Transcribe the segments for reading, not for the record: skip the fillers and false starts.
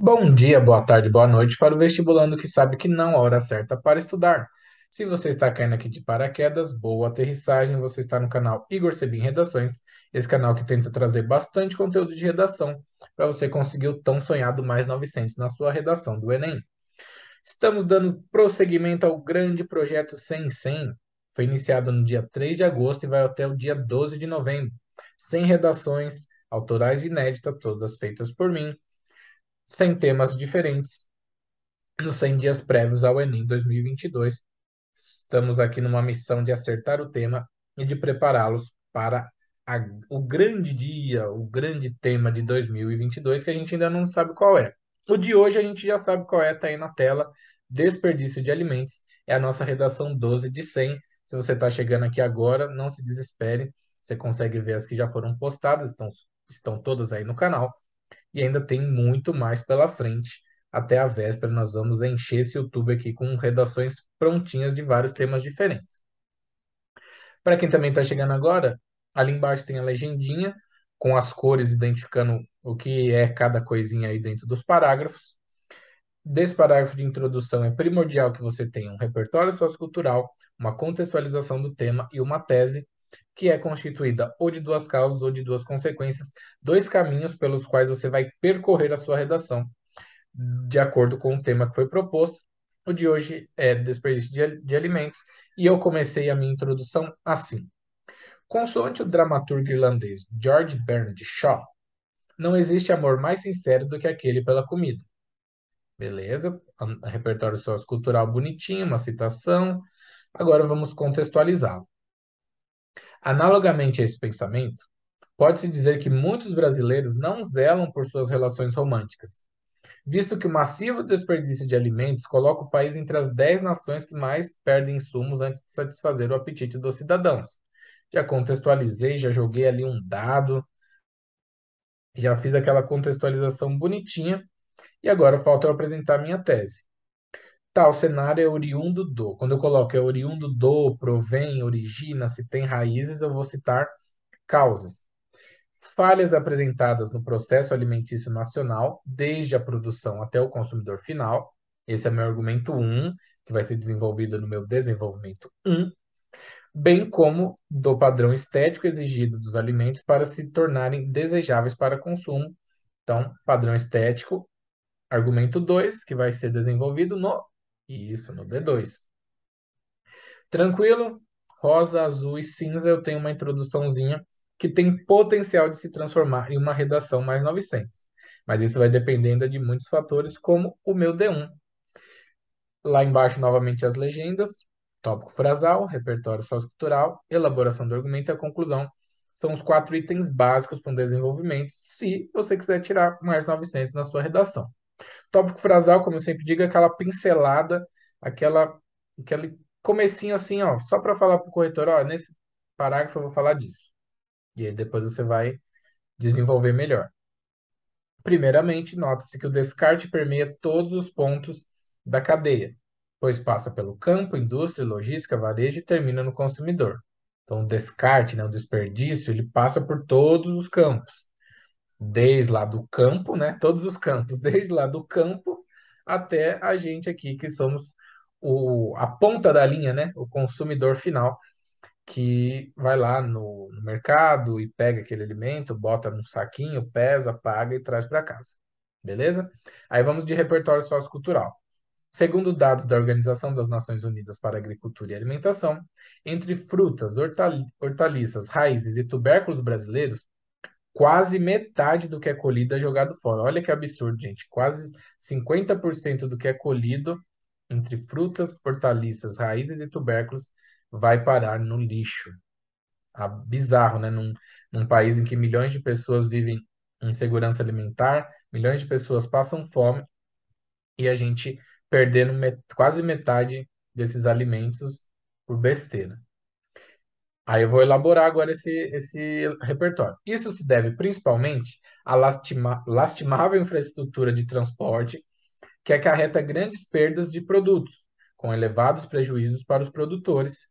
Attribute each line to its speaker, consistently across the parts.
Speaker 1: Bom dia, boa tarde, boa noite para o vestibulando que sabe que não é a hora certa para estudar. Se você está caindo aqui de paraquedas, boa aterrissagem, você está no canal Igor Sebin Redações, esse canal que tenta trazer bastante conteúdo de redação para você conseguir o tão sonhado mais 900 na sua redação do Enem. Estamos dando prosseguimento ao grande projeto 100 foi iniciado no dia 3 de agosto e vai até o dia 12 de novembro. 100 redações autorais inéditas, todas feitas por mim, 100 temas diferentes nos 100 dias prévios ao Enem 2022. Estamos aqui numa missão de acertar o tema e de prepará-los para o grande dia, o grande tema de 2022, que a gente ainda não sabe qual é. O de hoje a gente já sabe qual é, está aí na tela. Desperdício de alimentos é a nossa redação 12 de 100. Se você está chegando aqui agora, não se desespere. Você consegue ver as que já foram postadas, estão todas aí no canal. E ainda tem muito mais pela frente. Até a véspera, nós vamos encher esse YouTube aqui com redações prontinhas de vários temas diferentes. Para quem também está chegando agora, ali embaixo tem a legendinha com as cores identificando o que é cada coisinha aí dentro dos parágrafos. Desse parágrafo de introdução é primordial que você tenha um repertório sociocultural, uma contextualização do tema e uma tese, que é constituída ou de duas causas ou de duas consequências, dois caminhos pelos quais você vai percorrer a sua redação, de acordo com o tema que foi proposto. O de hoje é desperdício de alimentos, e eu comecei a minha introdução assim. Consoante o dramaturgo irlandês George Bernard Shaw, não existe amor mais sincero do que aquele pela comida. Beleza? Repertório sociocultural bonitinho, uma citação. Agora vamos contextualizá-lo. Analogamente a esse pensamento, pode-se dizer que muitos brasileiros não zelam por suas relações românticas, visto que o massivo desperdício de alimentos coloca o país entre as 10 nações que mais perdem insumos antes de satisfazer o apetite dos cidadãos. Já contextualizei, já joguei ali um dado, já fiz aquela contextualização bonitinha, e agora falta eu apresentar minha tese. Tal cenário é oriundo do. Quando eu coloco é oriundo do, provém, origina, se tem raízes, eu vou citar causas. Falhas apresentadas no processo alimentício nacional, desde a produção até o consumidor final. Esse é meu argumento um, que vai ser desenvolvido no meu desenvolvimento um, bem como do padrão estético exigido dos alimentos para se tornarem desejáveis para consumo. Então, padrão estético, argumento 2, que vai ser desenvolvido no D2. Tranquilo? Rosa, azul e cinza, eu tenho uma introduçãozinha que tem potencial de se transformar em uma redação mais 900. Mas isso vai depender ainda de muitos fatores, como o meu D1. Lá embaixo, novamente, as legendas, tópico frasal, repertório sociocultural, elaboração do argumento e a conclusão. São os 4 itens básicos para um desenvolvimento, se você quiser tirar mais 900 na sua redação. Tópico frasal, como eu sempre digo, é aquela pincelada, aquele comecinho assim, ó, só para falar para o corretor, ó, nesse parágrafo eu vou falar disso. E aí depois você vai desenvolver melhor. Primeiramente, nota-se que o descarte permeia todos os pontos da cadeia, pois passa pelo campo, indústria, logística, varejo e termina no consumidor. Então, o descarte, né, o desperdício, ele passa por todos os campos, desde lá do campo, né, todos os campos, desde lá do campo até a gente aqui, que somos a ponta da linha, né, o consumidor final, que vai lá no mercado e pega aquele alimento, bota num saquinho, pesa, paga e traz para casa. Beleza? Aí vamos de repertório sociocultural. Segundo dados da Organização das Nações Unidas para a Agricultura e Alimentação, entre frutas, hortaliças, raízes e tubérculos brasileiros, quase metade do que é colhido é jogado fora. Olha que absurdo, gente. Quase 50% do que é colhido entre frutas, hortaliças, raízes e tubérculos vai parar no lixo. Bizarro, né? Num país em que milhões de pessoas vivem em insegurança alimentar, milhões de pessoas passam fome e a gente perdendo quase metade desses alimentos por besteira. Aí eu vou elaborar agora esse repertório. Isso se deve principalmente à lastimável infraestrutura de transporte que acarreta grandes perdas de produtos, com elevados prejuízos para os produtores,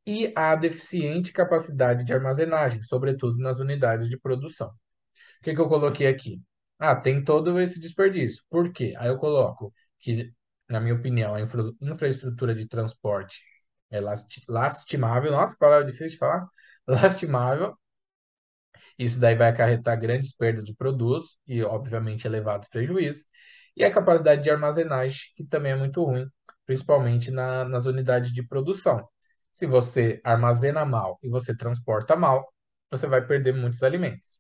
Speaker 1: e à deficiente capacidade de armazenagem, sobretudo nas unidades de produção. O que eu coloquei aqui? Ah, tem todo esse desperdício. Por quê? Aí eu coloco que, na minha opinião, a infraestrutura de transporte é lastimável. Nossa, que palavra difícil de falar. Lastimável. Isso daí vai acarretar grandes perdas de produtos e, obviamente, elevados prejuízos. E a capacidade de armazenagem, que também é muito ruim, principalmente nas unidades de produção. Se você armazena mal e você transporta mal, você vai perder muitos alimentos.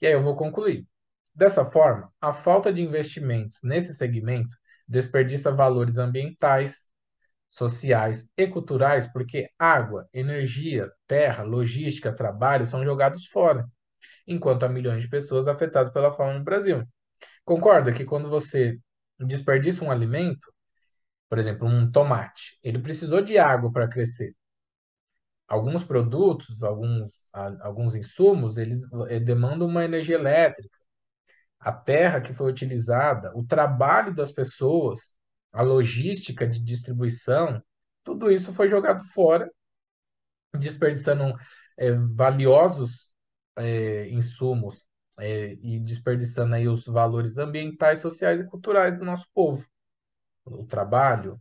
Speaker 1: E aí eu vou concluir. Dessa forma, a falta de investimentos nesse segmento desperdiça valores ambientais, sociais e culturais, porque água, energia, terra, logística, trabalho são jogados fora, enquanto há milhões de pessoas afetadas pela fome no Brasil. Concorda que quando você desperdiça um alimento, por exemplo, um tomate, ele precisou de água para crescer. Alguns produtos, alguns insumos, eles demandam uma energia elétrica. A terra que foi utilizada, o trabalho das pessoas, a logística de distribuição, tudo isso foi jogado fora, desperdiçando valiosos insumos e desperdiçando aí os valores ambientais, sociais e culturais do nosso povo. O trabalho,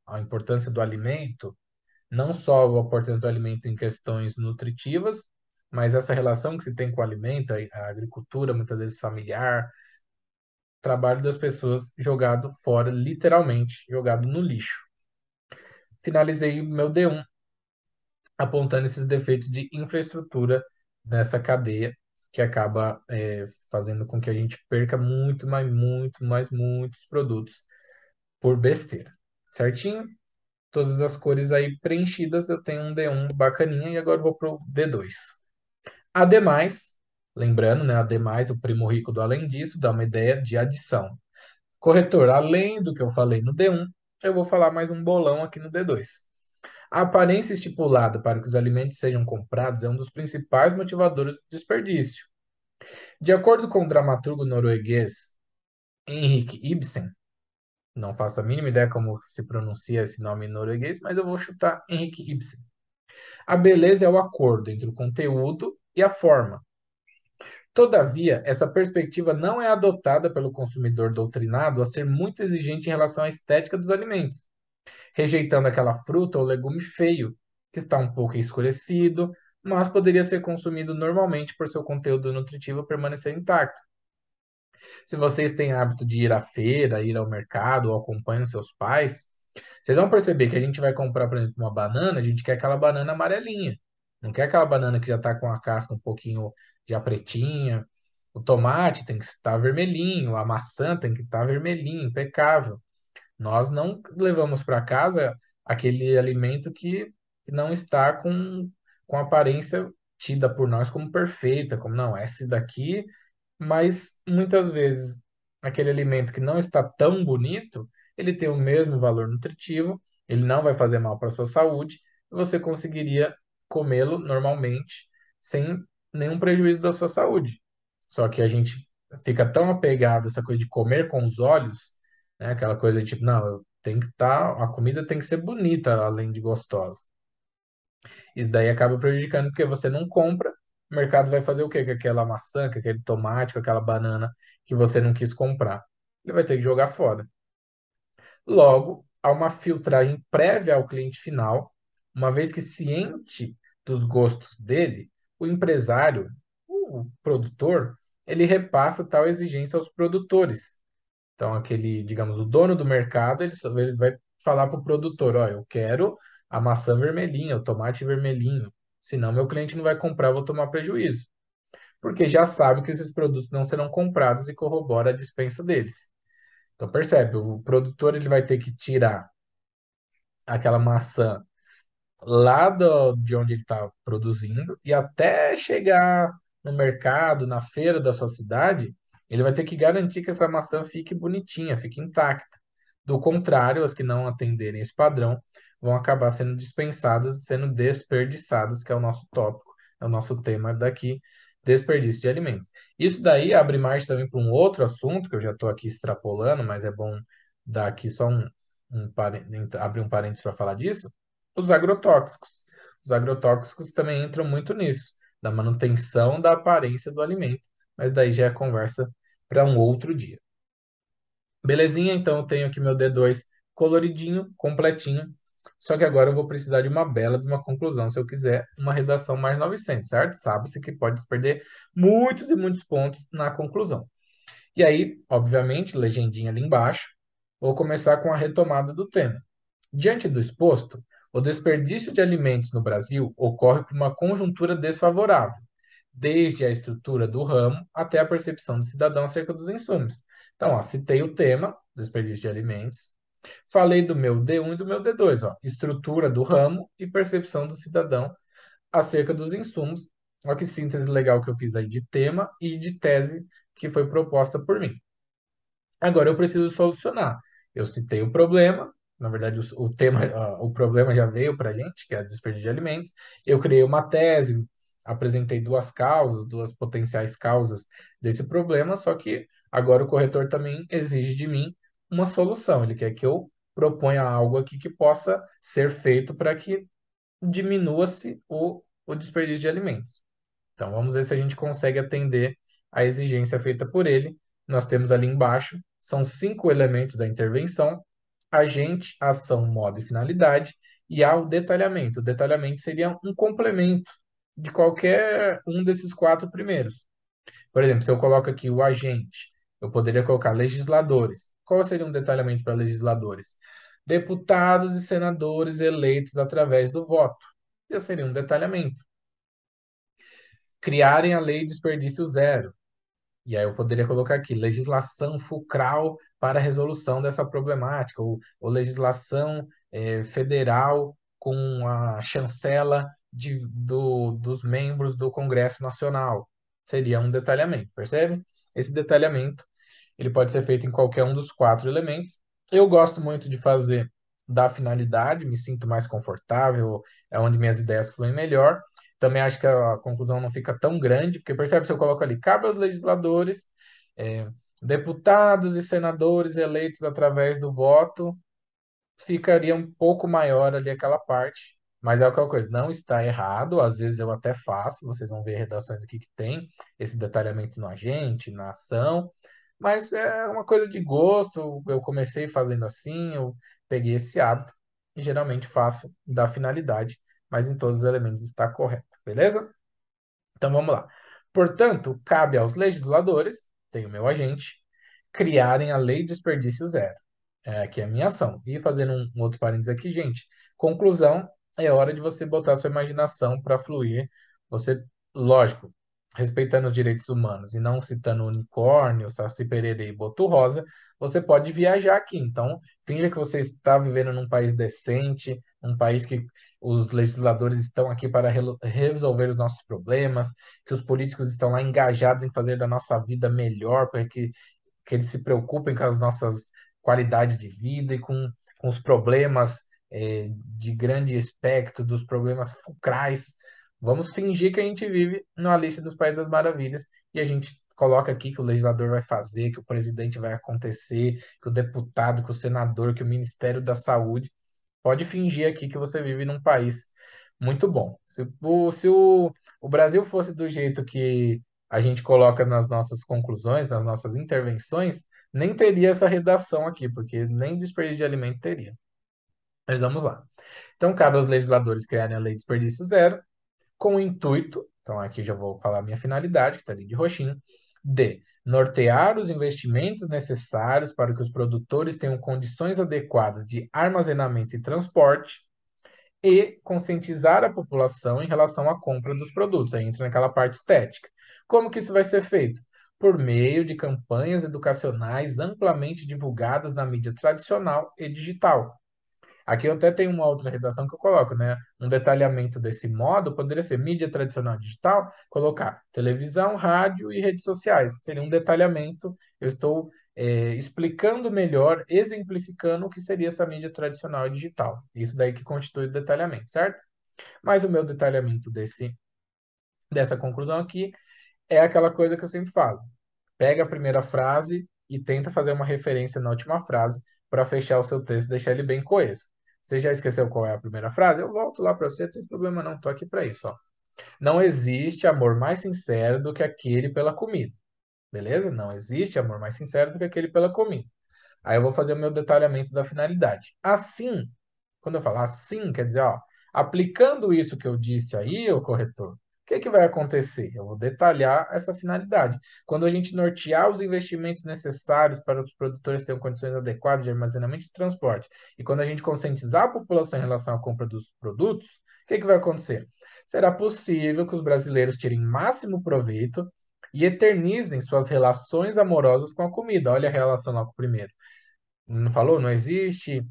Speaker 1: a importância do alimento, não só a importância do alimento em questões nutritivas, mas essa relação que se tem com o alimento, a agricultura, muitas vezes familiar, trabalho das pessoas jogado fora, literalmente, jogado no lixo. Finalizei o meu D1 apontando esses defeitos de infraestrutura nessa cadeia, que acaba fazendo com que a gente perca muitos produtos por besteira. Certinho? Todas as cores aí preenchidas, eu tenho um D1 bacaninha e agora eu vou pro D2. Ademais, lembrando, né, ademais, o primo rico do além disso dá uma ideia de adição. Corretor, além do que eu falei no D1, eu vou falar mais um bolão aqui no D2. A aparência estipulada para que os alimentos sejam comprados é um dos principais motivadores do desperdício. De acordo com o dramaturgo norueguês Henrik Ibsen, não faço a mínima ideia como se pronuncia esse nome em norueguês, mas eu vou chutar Henrik Ibsen. A beleza é o acordo entre o conteúdo e a forma. Todavia, essa perspectiva não é adotada pelo consumidor doutrinado a ser muito exigente em relação à estética dos alimentos, rejeitando aquela fruta ou legume feio, que está um pouco escurecido, mas poderia ser consumido normalmente por seu conteúdo nutritivo permanecer intacto. Se vocês têm hábito de ir à feira, ir ao mercado ou acompanham seus pais, vocês vão perceber que a gente vai comprar, por exemplo, uma banana, a gente quer aquela banana amarelinha. Não quer aquela banana que já está com a casca um pouquinho já pretinha. O tomate tem que estar vermelhinho, a maçã tem que estar vermelhinho, impecável. Nós não levamos para casa aquele alimento que não está com aparência tida por nós como perfeita, como não, esse daqui, mas muitas vezes aquele alimento que não está tão bonito, ele tem o mesmo valor nutritivo, ele não vai fazer mal para a sua saúde, e você conseguiria comê-lo normalmente sem nenhum prejuízo da sua saúde. Só que a gente fica tão apegado a essa coisa de comer com os olhos, né? Aquela coisa de tipo, não, tem que estar, a comida tem que ser bonita além de gostosa. Isso daí acaba prejudicando porque você não compra, o mercado vai fazer o quê? Com aquela maçã, com aquele tomate, com aquela banana que você não quis comprar. Ele vai ter que jogar fora. Logo, há uma filtragem prévia ao cliente final, uma vez que ciente dos gostos dele, o empresário, o produtor, ele repassa tal exigência aos produtores. Então, aquele, digamos, o dono do mercado, ele vai falar para o produtor, ó, eu quero a maçã vermelhinha, o tomate vermelhinho, senão meu cliente não vai comprar, eu vou tomar prejuízo. Porque já sabe que esses produtos não serão comprados e corrobora a dispensa deles. Então, percebe, o produtor ele vai ter que tirar aquela maçã lá de onde ele está produzindo e até chegar no mercado, na feira da sua cidade, ele vai ter que garantir que essa maçã fique bonitinha, fique intacta. Do contrário, as que não atenderem esse padrão vão acabar sendo dispensadas e sendo desperdiçadas, que é o nosso tópico, é o nosso tema daqui, desperdício de alimentos. Isso daí abre margem também para um outro assunto, que eu já estou aqui extrapolando, mas é bom dar aqui só abrir um parênteses para falar disso, os agrotóxicos. Os agrotóxicos também entram muito nisso, da manutenção da aparência do alimento, mas daí já é conversa para um outro dia. Belezinha, então eu tenho aqui meu D2 coloridinho, completinho. Só que agora eu vou precisar de uma bela de uma conclusão, se eu quiser uma redação mais 900, certo? Sabe-se que pode perder muitos e muitos pontos na conclusão. E aí, obviamente, legendinha ali embaixo, vou começar com a retomada do tema. Diante do exposto, o desperdício de alimentos no Brasil ocorre por uma conjuntura desfavorável, desde a estrutura do ramo até a percepção do cidadão acerca dos insumos. Então, ó, citei o tema, desperdício de alimentos, falei do meu D1 e do meu D2, ó, estrutura do ramo e percepção do cidadão acerca dos insumos. Olha que síntese legal que eu fiz aí de tema e de tese que foi proposta por mim. Agora eu preciso solucionar. Eu citei o problema, na verdade o tema, o problema já veio para a gente, que é a desperdício de alimentos. Eu criei uma tese, apresentei duas causas, duas potenciais causas desse problema, só que agora o corretor também exige de mim uma solução. Ele quer que eu proponha algo aqui que possa ser feito para que diminua-se o desperdício de alimentos. Então, vamos ver se a gente consegue atender a exigência feita por ele. Nós temos ali embaixo, são 5 elementos da intervenção: agente, ação, modo e finalidade, e há o detalhamento. O detalhamento seria um complemento de qualquer um desses 4 primeiros. Por exemplo, se eu coloco aqui o agente, eu poderia colocar legisladores. Qual seria um detalhamento para legisladores? Deputados e senadores eleitos através do voto. Isso seria um detalhamento. Criarem a lei de desperdício zero. E aí eu poderia colocar aqui legislação fulcral para a resolução dessa problemática, ou legislação federal com a chancela dos membros do Congresso Nacional. Seria um detalhamento, percebe? Esse detalhamento ele pode ser feito em qualquer um dos 4 elementos. Eu gosto muito de fazer da finalidade, me sinto mais confortável, é onde minhas ideias fluem melhor. Também acho que a conclusão não fica tão grande, porque percebe se eu coloco ali, cabe aos legisladores, é, deputados e senadores eleitos através do voto, ficaria um pouco maior ali aquela parte. Mas é aquela coisa, não está errado, às vezes eu até faço, vocês vão ver redações aqui que tem esse detalhamento no agente, na ação, mas é uma coisa de gosto, eu comecei fazendo assim, eu peguei esse hábito e geralmente faço da finalidade, mas em todos os elementos está correto, beleza? Então vamos lá. Portanto, cabe aos legisladores, tem o meu agente, criarem a lei de desperdício zero, que é a minha ação. E fazendo um outro parênteses aqui, gente, conclusão, é hora de você botar sua imaginação para fluir. Você, lógico, respeitando os direitos humanos e não citando unicórnio, Saci Pererê e Boto Rosa, você pode viajar aqui. Então, finja que você está vivendo num país decente, um país que os legisladores estão aqui para resolver os nossos problemas, que os políticos estão lá engajados em fazer da nossa vida melhor, para que eles se preocupem com as nossas qualidades de vida e com os problemas de grande espectro, dos problemas fulcrais. Vamos fingir que a gente vive na Alice dos Países das Maravilhas e a gente coloca aqui que o legislador vai fazer, que o presidente vai acontecer, que o deputado, que o senador, que o Ministério da Saúde. Pode fingir aqui que você vive num país muito bom. Se o Brasil fosse do jeito que a gente coloca nas nossas conclusões, nas nossas intervenções, nem teria essa redação aqui, porque nem desperdício de alimento teria. Mas vamos lá. Então, cabe aos legisladores criarem a lei de desperdício zero, com o intuito, então aqui já vou falar a minha finalidade, que está ali de roxinho, de nortear os investimentos necessários para que os produtores tenham condições adequadas de armazenamento e transporte e conscientizar a população em relação à compra dos produtos. Aí entra naquela parte estética. Como que isso vai ser feito? Por meio de campanhas educacionais amplamente divulgadas na mídia tradicional e digital. Aqui eu até tenho uma outra redação que eu coloco, né? Um detalhamento desse modo poderia ser mídia tradicional digital, colocar televisão, rádio e redes sociais. Seria um detalhamento. Eu estou explicando melhor, exemplificando o que seria essa mídia tradicional e digital. Isso daí que constitui o detalhamento, certo? Mas o meu detalhamento dessa conclusão aqui é aquela coisa que eu sempre falo. Pega a primeira frase e tenta fazer uma referência na última frase para fechar o seu texto e deixar ele bem coeso. Você já esqueceu qual é a primeira frase? Eu volto lá para você, não tem problema não, estou aqui para isso. Ó. Não existe amor mais sincero do que aquele pela comida. beleza? Não existe amor mais sincero do que aquele pela comida. Aí eu vou fazer o meu detalhamento da finalidade. Assim, quando eu falar assim, quer dizer, ó, aplicando isso que eu disse aí, o corretor, o que que vai acontecer? Eu vou detalhar essa finalidade. Quando a gente nortear os investimentos necessários para os produtores terem condições adequadas de armazenamento e transporte, e quando a gente conscientizar a população em relação à compra dos produtos, o que que vai acontecer? Será possível que os brasileiros tirem máximo proveito e eternizem suas relações amorosas com a comida. Olha a relação lá com o primeiro. Não falou? Não existe.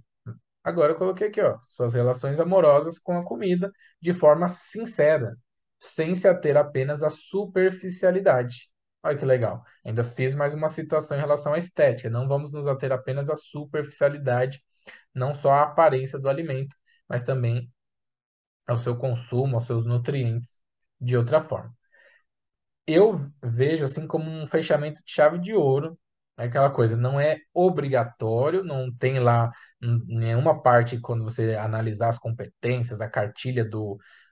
Speaker 1: Agora eu coloquei aqui, ó, suas relações amorosas com a comida de forma sincera, sem se ater apenas à superficialidade. Olha que legal. Ainda fiz mais uma citação em relação à estética. Não vamos nos ater apenas à superficialidade, não só à aparência do alimento, mas também ao seu consumo, aos seus nutrientes de outra forma. Eu vejo assim como um fechamento de chave de ouro, é aquela coisa, não é obrigatório, não tem lá nenhuma parte quando você analisar as competências, a cartilha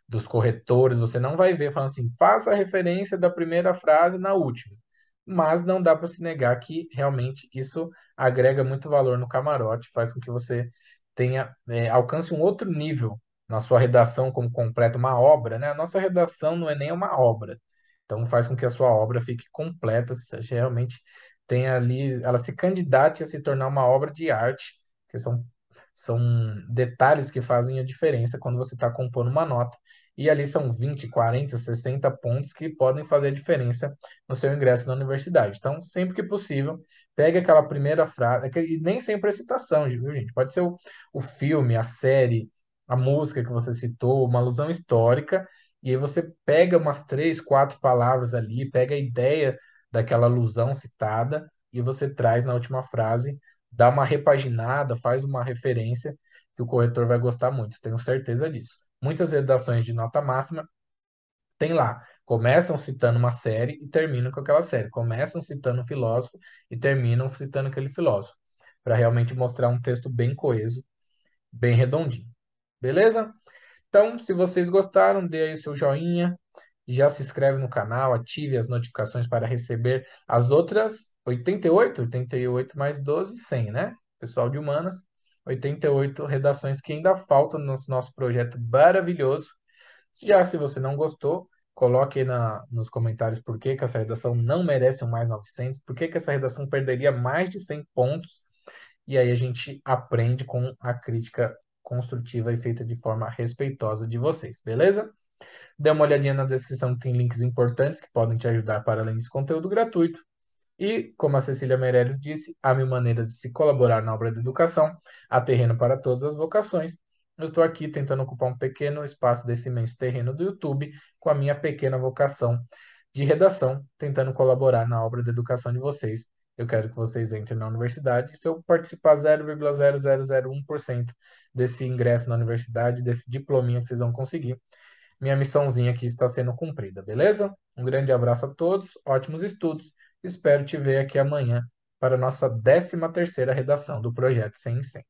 Speaker 1: dos corretores, você não vai ver falando assim, faça a referência da primeira frase na última. Mas não dá para se negar que realmente isso agrega muito valor no camarote, faz com que você tenha, alcance um outro nível na sua redação como completa uma obra, né? A nossa redação não é nem uma obra. Então faz com que a sua obra fique completa, seja realmente tenha ali, ela se candidate a se tornar uma obra de arte, que são detalhes que fazem a diferença quando você está compondo uma nota. E ali são 20, 40, 60 pontos que podem fazer a diferença no seu ingresso na universidade. Então, sempre que possível, pegue aquela primeira frase, e nem sempre é citação, viu, gente? Pode ser o filme, a série, a música que você citou, uma alusão histórica, e aí você pega umas três, quatro palavras ali, pega a ideia daquela alusão citada e você traz na última frase, dá uma repaginada, faz uma referência que o corretor vai gostar muito, tenho certeza disso. Muitas redações de nota máxima tem lá, começam citando uma série e terminam com aquela série, começam citando um filósofo e terminam citando aquele filósofo, para realmente mostrar um texto bem coeso, bem redondinho. Beleza? Então, se vocês gostaram, dê aí o seu joinha, já se inscreve no canal, ative as notificações para receber as outras 88 mais 12, 100, né? Pessoal de humanas, 88 redações que ainda faltam no nosso projeto maravilhoso. Já se você não gostou, coloque aí nos comentários por que que essa redação não merece um mais 900, por que que essa redação perderia mais de 100 pontos, e aí a gente aprende com a crítica construtiva e feita de forma respeitosa de vocês, beleza? Dê uma olhadinha na descrição, tem links importantes que podem te ajudar para além desse conteúdo gratuito. E, como a Cecília Meirelles disse, há mil maneiras de se colaborar na obra da educação, há terreno para todas as vocações. Eu estou aqui tentando ocupar um pequeno espaço desse imenso terreno do YouTube com a minha pequena vocação de redação, tentando colaborar na obra da educação de vocês. Eu quero que vocês entrem na universidade. Se eu participar 0,0001% desse ingresso na universidade, desse diplominha que vocês vão conseguir, minha missãozinha aqui está sendo cumprida, beleza? Um grande abraço a todos, ótimos estudos. Espero te ver aqui amanhã para a nossa 13ª redação do projeto 100 em 100.